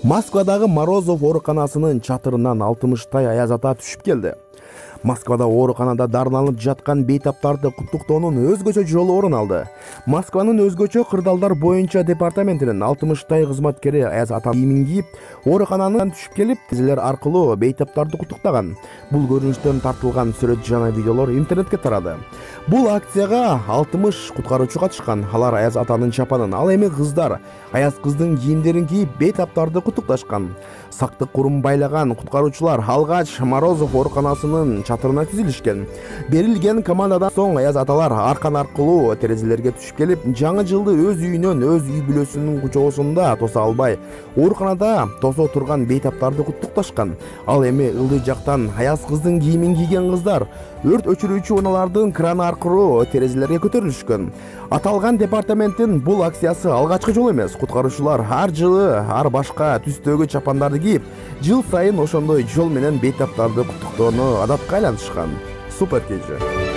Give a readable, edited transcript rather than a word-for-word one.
Москвадагы Морозов ооруканасынын чатырынан 60 аяз ата түшүп келди. Москвада ооруканада дарыланып жаткан бейтаптарды куттуктоонун өзгөчө жолу орун алды. Москванын өзгөчө кырдаалдар боюнча департаментинин 60 кызматкери аяз ата кийимин кийип, оорукананын түшүп келип, тизелер аркылуу бейтаптарды куттуктаган. Бул көрүнүштөн тартылган сүрөт жана видеолор интернетке тарады. Бул акцияга 60 куткаруучу катышкан. Алар аяз атанын чапанын, ал эми кыздар аяз кыздын кийимдерин кийип, бейтаптарды куттукташкан. Сактык курум байлаган куткаруучулар алгач Морозов ооруканасынын чатырына тизилишкен. Берилген командадан соң аяз аталар аркан аркылуу терезелерге түшүп келип, жаңы жылды өз үйүнөн, өз үй бүлөсүнүн кучоосунда тоса албай, ооруканада тосо турган бейтаптарды куттукташкан. Ал эми ылдый жактан аяз кыздын кийимин кийген кыздар өрт өчүрүүчү унаалардын краны аркылуу терезелерге көтөрүлүшкөн. Аталган департаменттин бул акциясы алгачкы жолу эмес. Куткаруучулар ар жылы ар башка түстөгү чапандарды кийип, жыл сайын ошондой жол менен бейтаптарды куттуктоону адатка айлантышкан. Супер кежи.